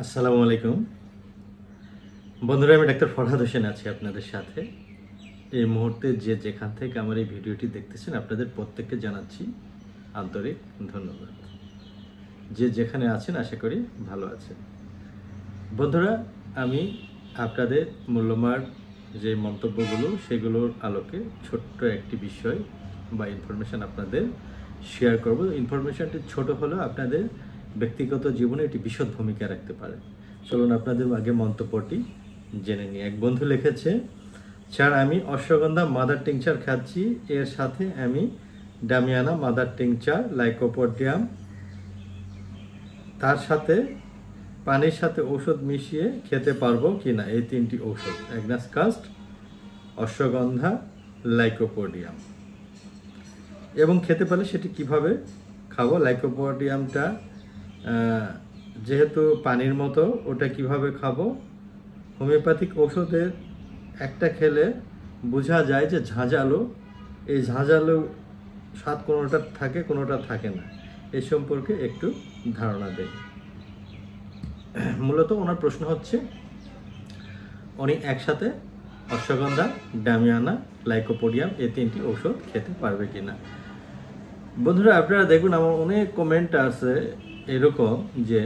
আসসালামু আলাইকুম বন্ধুরা, আমি ডাক্তার ফরহাদ হোসেন আছি আপনাদের সাথে। এই মুহূর্তে যে যেখান থেকে আমার এই ভিডিওটি দেখতেছেন আপনাদের প্রত্যেককে জানাচ্ছি আন্তরিক ধন্যবাদ। যে যেখানে আছেন আশা করি ভালো আছেন। বন্ধুরা, আমি আপনাদের মূল্যবান যে মন্তব্যগুলো সেগুলোর আলোকে ছোট্ট একটি বিষয় বা ইনফরমেশন আপনাদের শেয়ার করব। ইনফরমেশনটি ছোট হলেও আপনাদের ব্যক্তিগত জীবনে এটি বিশদ ভূমিকা রাখতে পারে। চলুন আপনাদের আগে মন্তব্যটি জেনে নিই। এক বন্ধু লিখেছে, স্যার আমি অশ্বগন্ধা মাদার টিংচার খাচ্ছি, এর সাথে আমি ডামিয়ানা মাদার টিংচার, লাইকোপোডিয়াম, তার সাথে পানির সাথে ঔষধ মিশিয়ে খেতে পারবো কিনা? এই তিনটি ঔষধ অ্যাগনাস কাস্ট, অশ্বগন্ধা, লাইকোপোডিয়াম, এবং খেতে পারলে সেটি কিভাবে খাবো? লাইকোপোডিয়ামটা যেহেতু পানির মতো, ওটা কিভাবে খাবো? হোমিওপ্যাথিক ঔষধের একটা খেলে বোঝা যায় যে ঝাঁঝালো, এই ঝাঁঝালো স্বাদ কোনোটা থাকে কোনোটা থাকে না, এই সম্পর্কে একটু ধারণা দেয়। মূলত ওনার প্রশ্ন হচ্ছে উনি একসাথে অশ্বগন্ধা, ডামিয়ানা, লাইকোপোডিয়াম এই তিনটি ঔষধ খেতে পারবে কিনা। বন্ধুরা, আপনারা দেখুন আমার অনেক কমেন্ট আছে এরকম যে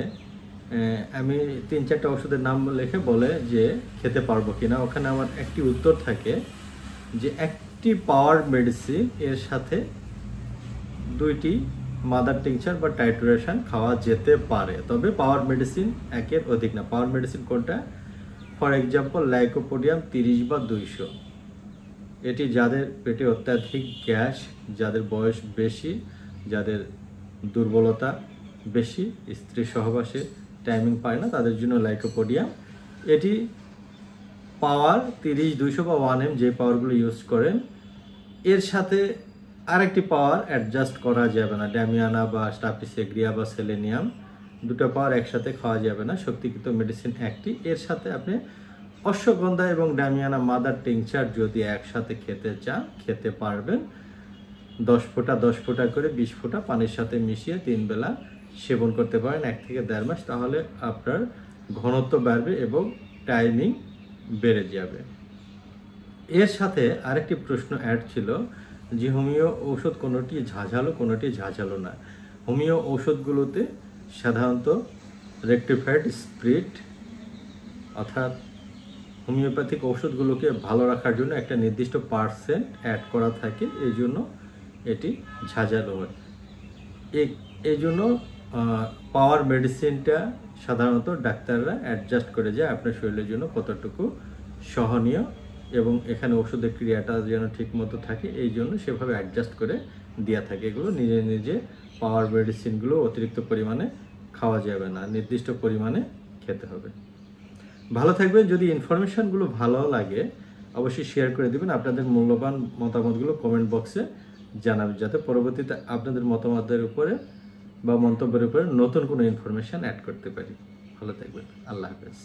আমি 3-4টা ওষুধের নাম লিখে বলে যে খেতে পারবো কিনা। ওখানে আমার একটি উত্তর থাকে যে একটি পাওয়ার মেডিসিন এর সাথে 2টি মাদার টিংচার বা টাইট্রেশন খাওয়া যেতে পারে, তবে পাওয়ার মেডিসিন একের অধিক না। পাওয়ার মেডিসিন কোনটা? ফর এক্সাম্পল লাইকোপোডিয়াম 30 বা 200। এটি যাদের পেটে অত্যাধিক গ্যাস, যাদের বয়স বেশি, যাদের দুর্বলতা বেশি, স্ত্রী সহবাসে টাইমিং পায় না, তাদের জন্য লাইকোপোডিয়াম। এটি পাওয়ার 30, 200 বা 1M যে পাওয়ারগুলো ইউজ করেন, এর সাথে আরেকটি পাওয়ার অ্যাডজাস্ট করা যাবে না। ড্যামিয়ানা বা স্টাফিসেগ্রিয়া বা সেলেনিয়াম, দুটো পাওয়ার একসাথে খাওয়া যাবে না। শক্তিকৃত মেডিসিন একটি, এর সাথে আপনি অশ্বগন্ধা এবং ডামিয়ানা মাদার টিংচার যদি একসাথে খেতে চান খেতে পারবেন। 10 ফোঁটা 10 ফোঁটা করে 20 ফোঁটা পানির সাথে মিশিয়ে 3 বেলা সেবন করতে পারেন 1 থেকে 1.5 মাস। তাহলে আপনার ঘনত্ব বাড়বে এবং টাইমিং বেড়ে যাবে। এর সাথে আরেকটি প্রশ্ন অ্যাড ছিল যে হোমিও ঔষধ কোনোটি ঝাঁঝালো কোনোটি ঝাঁঝালো না। হোমিও ঔষধগুলোতে সাধারণত রেকটিফাইড স্পিরিট, অর্থাৎ হোমিওপ্যাথিক ঔষধগুলোকে ভালো রাখার জন্য একটা নির্দিষ্ট পার্সেন্ট অ্যাড করা থাকে, এই জন্য এটি ঝাঁঝালো হয়। এই জন্য পাওয়ার মেডিসিনটা সাধারণত ডাক্তাররা অ্যাডজাস্ট করে যায় আপনার শরীরের জন্য কতটুকু সহনীয়, এবং এখানে ওষুধের ক্রিয়াটা যেন ঠিক মতো থাকে, এই জন্য সেভাবে অ্যাডজাস্ট করে দেওয়া থাকে। এগুলো নিজে নিজে পাওয়ার মেডিসিনগুলো অতিরিক্ত পরিমাণে খাওয়া যাবে না, নির্দিষ্ট পরিমাণে খেতে হবে। ভালো থাকবেন। যদি ইনফরমেশনগুলো ভালো লাগে অবশ্যই শেয়ার করে দেবেন। আপনাদের মূল্যবান মতামতগুলো কমেন্ট বক্সে জানাবেন, যাতে পরবর্তীতে আপনাদের মতামতের উপরে বা মন্তব্যের উপরে নতুন কোনো ইনফরমেশন অ্যাড করতে পারি। ভালো থাকবেন। আল্লাহ হাফেজ।